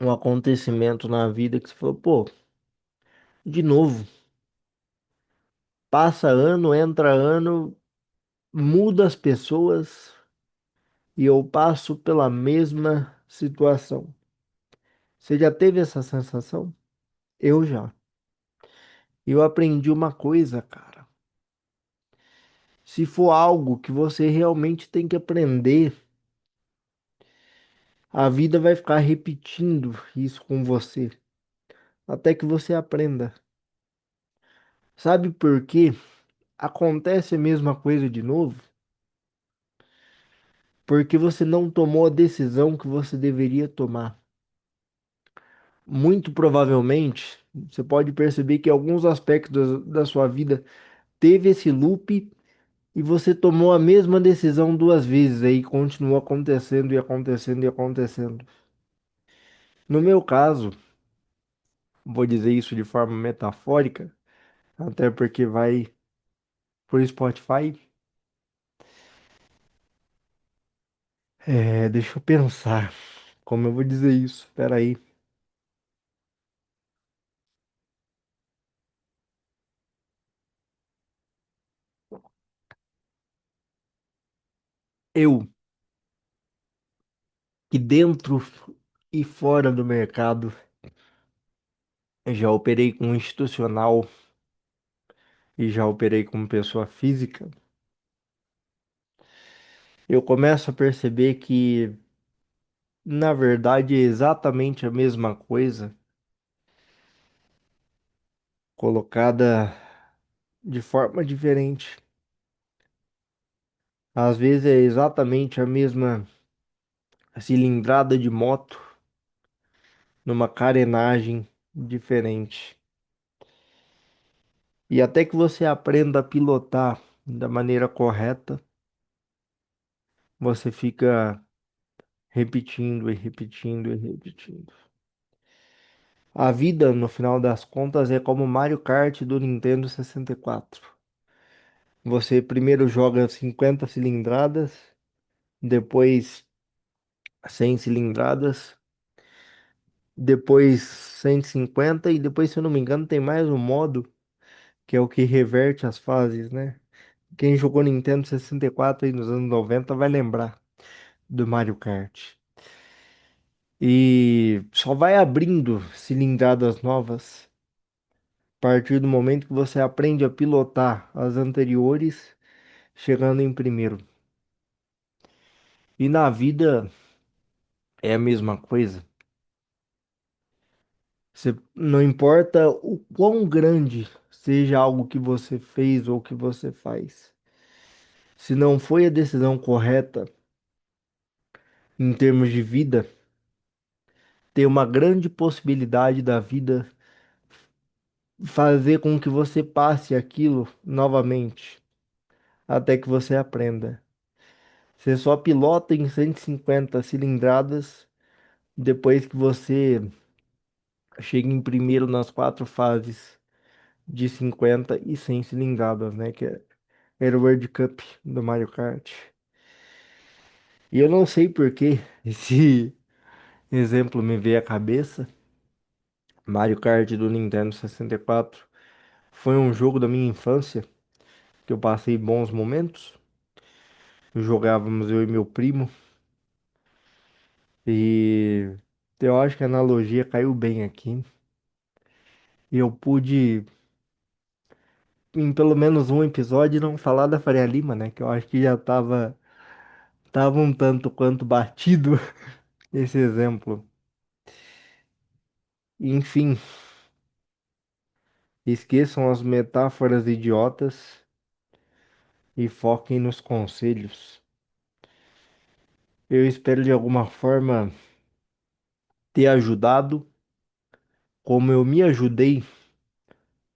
um acontecimento na vida que você falou, pô, de novo, passa ano, entra ano, muda as pessoas e eu passo pela mesma situação. Você já teve essa sensação? Eu já. Eu aprendi uma coisa, cara. Se for algo que você realmente tem que aprender, a vida vai ficar repetindo isso com você, até que você aprenda. Sabe por quê? Acontece a mesma coisa de novo? Porque você não tomou a decisão que você deveria tomar. Muito provavelmente, você pode perceber que alguns aspectos da sua vida teve esse loop e você tomou a mesma decisão duas vezes aí continuou acontecendo e acontecendo e acontecendo. No meu caso, vou dizer isso de forma metafórica, até porque vai por Spotify. Deixa eu pensar como eu vou dizer isso. Espera aí. Eu, que dentro e fora do mercado, já operei com institucional e já operei como pessoa física, eu começo a perceber que, na verdade, é exatamente a mesma coisa, colocada de forma diferente. Às vezes é exatamente a mesma cilindrada de moto numa carenagem diferente. E até que você aprenda a pilotar da maneira correta, você fica repetindo e repetindo e repetindo. A vida, no final das contas, é como o Mario Kart do Nintendo 64. Você primeiro joga 50 cilindradas, depois 100 cilindradas, depois 150 e depois, se eu não me engano, tem mais um modo que é o que reverte as fases, né? Quem jogou Nintendo 64 aí nos anos 90 vai lembrar do Mario Kart. E só vai abrindo cilindradas novas a partir do momento que você aprende a pilotar as anteriores, chegando em primeiro. E na vida é a mesma coisa. Não importa o quão grande seja algo que você fez ou que você faz. Se não foi a decisão correta em termos de vida, tem uma grande possibilidade da vida fazer com que você passe aquilo novamente, até que você aprenda. Você só pilota em 150 cilindradas depois que você chega em primeiro nas quatro fases de 50 e 100 cilindradas, né? Era o World Cup do Mario Kart. E eu não sei por que esse exemplo me veio à cabeça. Mario Kart do Nintendo 64 foi um jogo da minha infância que eu passei bons momentos. Jogávamos eu e meu primo e eu acho que a analogia caiu bem aqui. E eu pude, em pelo menos um episódio, não falar da Faria Lima, né? Que eu acho que já tava um tanto quanto batido esse exemplo. Enfim, esqueçam as metáforas idiotas e foquem nos conselhos. Eu espero de alguma forma ter ajudado, como eu me ajudei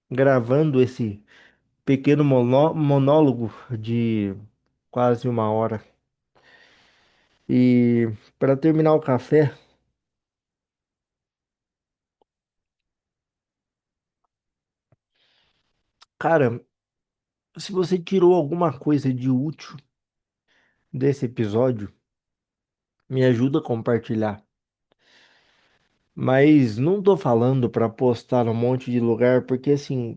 gravando esse pequeno monólogo de quase uma hora. E para terminar o café, Cara, se você tirou alguma coisa de útil desse episódio, me ajuda a compartilhar. Mas não tô falando pra postar um monte de lugar, porque assim,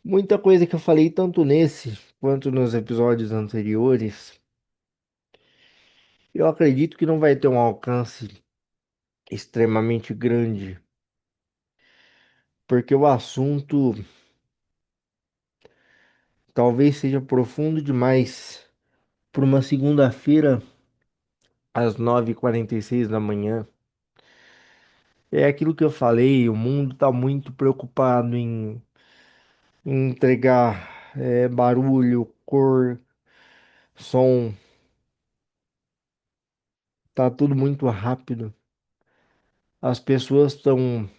muita coisa que eu falei tanto nesse quanto nos episódios anteriores, eu acredito que não vai ter um alcance extremamente grande, porque o assunto talvez seja profundo demais para uma segunda-feira às 9h46 da manhã. É aquilo que eu falei, o mundo está muito preocupado em entregar barulho, cor, som, tá tudo muito rápido. As pessoas estão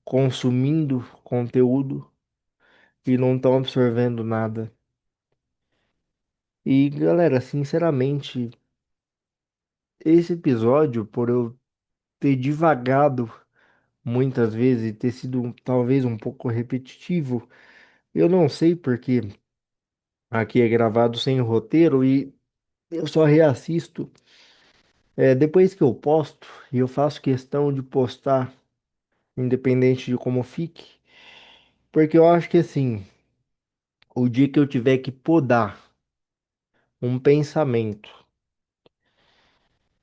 consumindo conteúdo e não estão absorvendo nada. E galera, sinceramente, esse episódio, por eu ter divagado muitas vezes e ter sido talvez um pouco repetitivo, eu não sei porque aqui é gravado sem roteiro e eu só reassisto depois que eu posto, e eu faço questão de postar, independente de como fique, porque eu acho que assim, o dia que eu tiver que podar um pensamento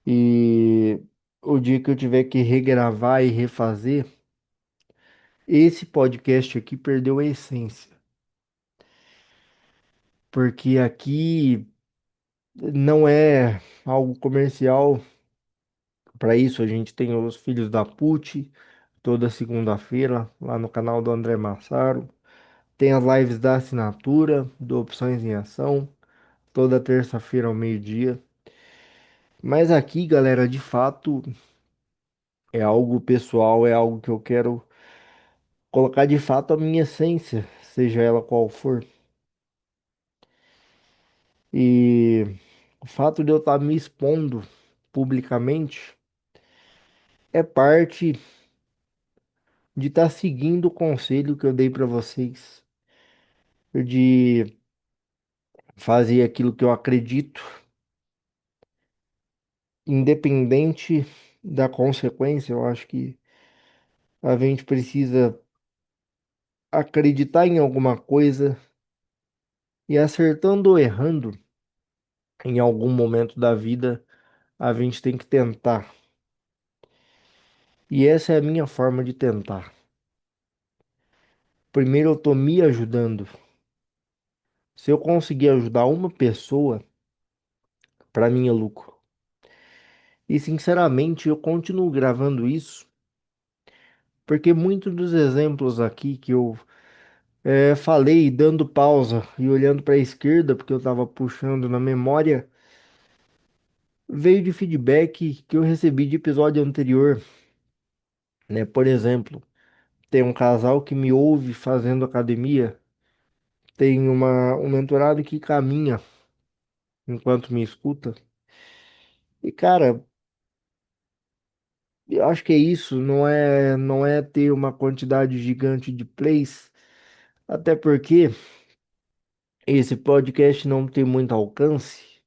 e o dia que eu tiver que regravar e refazer, esse podcast aqui perdeu a essência, porque aqui não é algo comercial. Para isso, a gente tem os Filhos da Puti, toda segunda-feira, lá no canal do André Massaro. Tem as lives da assinatura, do Opções em Ação, toda terça-feira ao meio-dia. Mas aqui, galera, de fato, é algo pessoal, é algo que eu quero colocar de fato a minha essência, seja ela qual for. E o fato de eu estar me expondo publicamente é parte de estar seguindo o conselho que eu dei para vocês, de fazer aquilo que eu acredito, independente da consequência. Eu acho que a gente precisa acreditar em alguma coisa e acertando ou errando em algum momento da vida, a gente tem que tentar. E essa é a minha forma de tentar. Primeiro eu tô me ajudando. Se eu conseguir ajudar uma pessoa, para mim é lucro. E sinceramente, eu continuo gravando isso porque muitos dos exemplos aqui que eu falei dando pausa e olhando para a esquerda, porque eu estava puxando na memória, veio de feedback que eu recebi de episódio anterior, né? Por exemplo, tem um casal que me ouve fazendo academia, tem um mentorado que caminha enquanto me escuta. E cara, eu acho que é isso, não é ter uma quantidade gigante de plays, até porque esse podcast não tem muito alcance.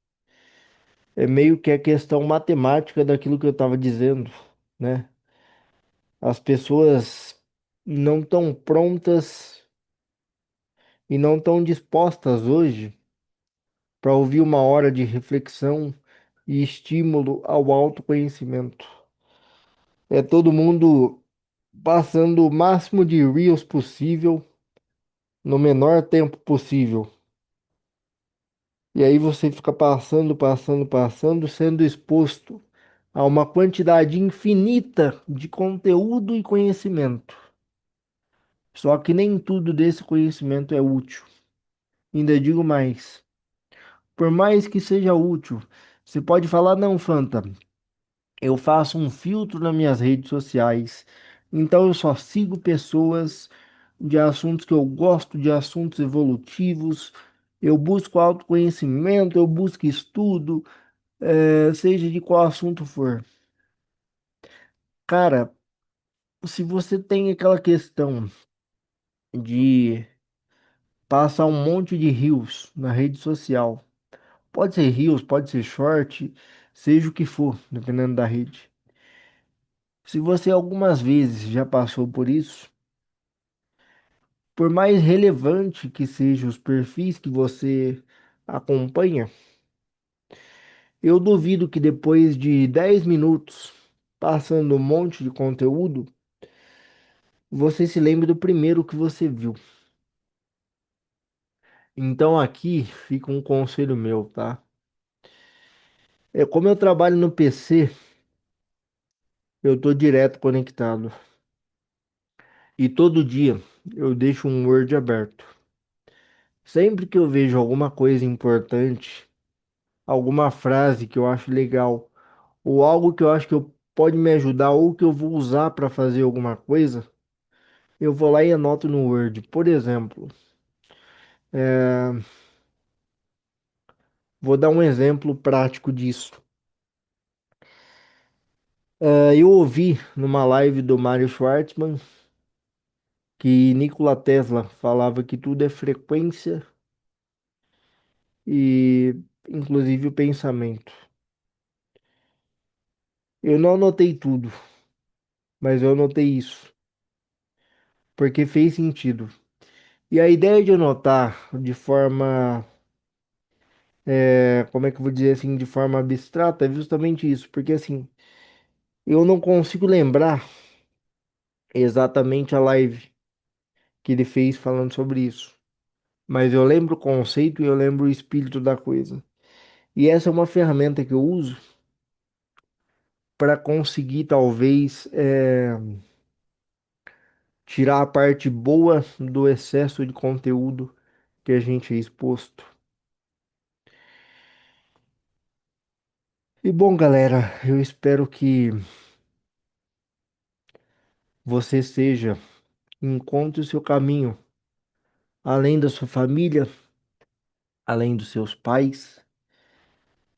É meio que a questão matemática daquilo que eu estava dizendo, né? As pessoas não estão prontas e não estão dispostas hoje para ouvir uma hora de reflexão e estímulo ao autoconhecimento. É todo mundo passando o máximo de reels possível no menor tempo possível. E aí você fica passando, passando, passando, sendo exposto a uma quantidade infinita de conteúdo e conhecimento. Só que nem tudo desse conhecimento é útil. Ainda digo mais, por mais que seja útil, você pode falar, não, Fanta, eu faço um filtro nas minhas redes sociais, então eu só sigo pessoas de assuntos que eu gosto, de assuntos evolutivos, eu busco autoconhecimento, eu busco estudo, seja de qual assunto for. Cara, Se você tem aquela questão de passar um monte de reels na rede social, pode ser reels, pode ser short, seja o que for, dependendo da rede. Se você algumas vezes já passou por isso, por mais relevante que sejam os perfis que você acompanha, eu duvido que depois de 10 minutos passando um monte de conteúdo, você se lembre do primeiro que você viu. Então aqui fica um conselho meu, tá? É como eu trabalho no PC, eu tô direto conectado. E todo dia eu deixo um Word aberto. Sempre que eu vejo alguma coisa importante, alguma frase que eu acho legal, ou algo que eu acho que pode me ajudar, ou que eu vou usar para fazer alguma coisa, eu vou lá e anoto no Word. Por exemplo, é, vou dar um exemplo prático disso. Eu ouvi numa live do Mário Schwartzman que Nikola Tesla falava que tudo é frequência e inclusive o pensamento. Eu não anotei tudo, mas eu anotei isso, porque fez sentido. E a ideia de anotar de forma, como é que eu vou dizer assim, de forma abstrata é justamente isso, porque assim, eu não consigo lembrar exatamente a live que ele fez falando sobre isso, mas eu lembro o conceito e eu lembro o espírito da coisa. E essa é uma ferramenta que eu uso para conseguir, talvez, tirar a parte boa do excesso de conteúdo que a gente é exposto. E bom, galera, eu espero que você seja, encontre o seu caminho, além da sua família, além dos seus pais,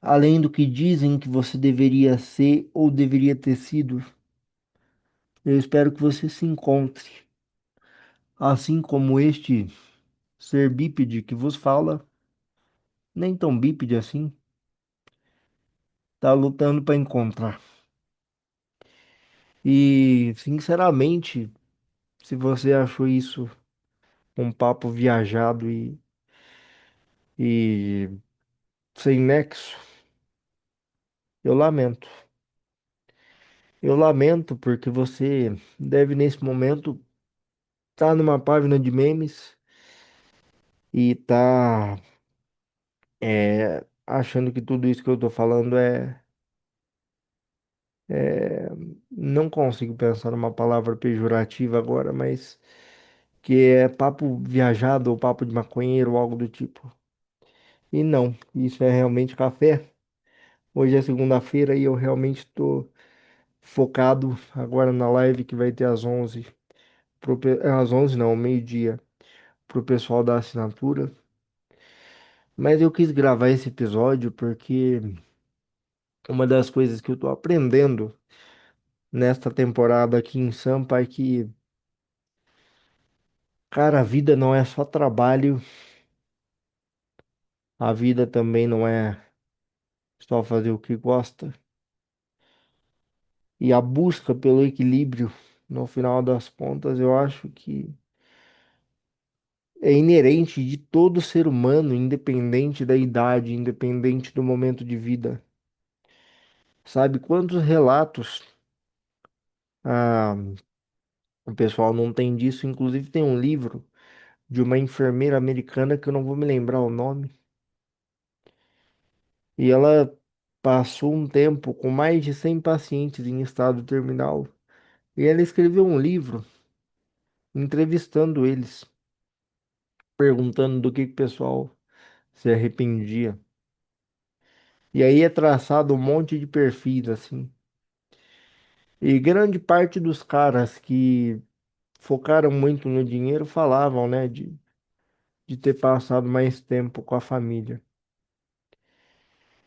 além do que dizem que você deveria ser ou deveria ter sido. Eu espero que você se encontre, assim como este ser bípede que vos fala, nem tão bípede assim, tá lutando para encontrar. E, sinceramente, se você achou isso um papo viajado e sem nexo, eu lamento. Eu lamento porque você deve, nesse momento, estar numa página de memes e tá achando que tudo isso que eu tô falando é. Não consigo pensar numa palavra pejorativa agora, mas que é papo viajado ou papo de maconheiro ou algo do tipo. E não, isso é realmente café. Hoje é segunda-feira e eu realmente estou focado agora na live que vai ter às 11, às 11 não, meio-dia, pro pessoal da assinatura. Mas eu quis gravar esse episódio porque uma das coisas que eu tô aprendendo nesta temporada aqui em Sampa é que, cara, a vida não é só trabalho, a vida também não é só fazer o que gosta. E a busca pelo equilíbrio, no final das contas, eu acho que é inerente de todo ser humano, independente da idade, independente do momento de vida. Sabe quantos relatos ah, o pessoal não tem disso? Inclusive, tem um livro de uma enfermeira americana que eu não vou me lembrar o nome, e ela passou um tempo com mais de 100 pacientes em estado terminal, e ela escreveu um livro entrevistando eles, perguntando do que o pessoal se arrependia. E aí é traçado um monte de perfis assim. E grande parte dos caras que focaram muito no dinheiro falavam, né, de ter passado mais tempo com a família.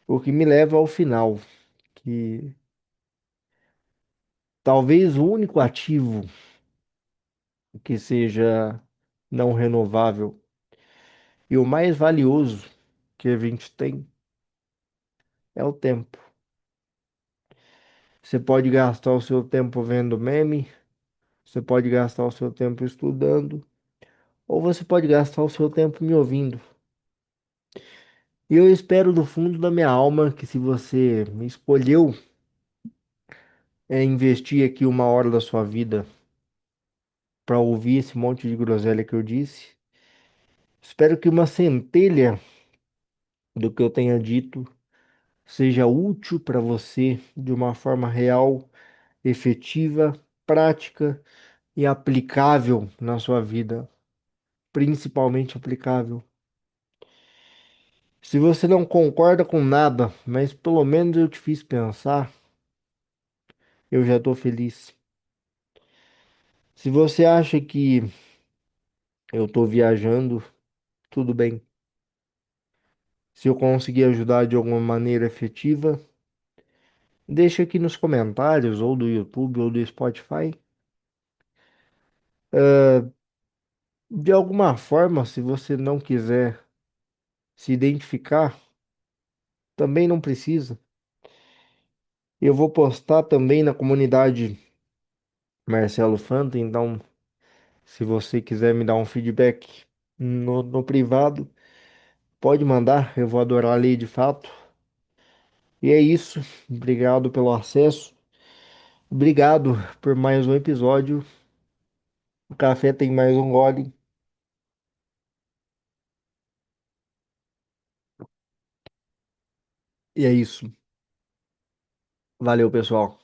O que me leva ao final, que Talvez o único ativo que seja não renovável e o mais valioso que a gente tem é o tempo. Você pode gastar o seu tempo vendo meme, você pode gastar o seu tempo estudando, ou você pode gastar o seu tempo me ouvindo. E eu espero do fundo da minha alma que se você me escolheu investir aqui uma hora da sua vida para ouvir esse monte de groselha que eu disse, espero que uma centelha do que eu tenha dito seja útil para você de uma forma real, efetiva, prática e aplicável na sua vida, principalmente aplicável. Se você não concorda com nada, mas pelo menos eu te fiz pensar, eu já estou feliz. Se você acha que eu estou viajando, tudo bem. Se eu conseguir ajudar de alguma maneira efetiva, deixa aqui nos comentários, ou do YouTube, ou do Spotify. De alguma forma, se você não quiser se identificar, também não precisa. Eu vou postar também na comunidade Marcelo Fanta, então, se você quiser me dar um feedback no privado, pode mandar, eu vou adorar ler de fato. E é isso. Obrigado pelo acesso. Obrigado por mais um episódio. O café tem mais um gole. E é isso. Valeu, pessoal.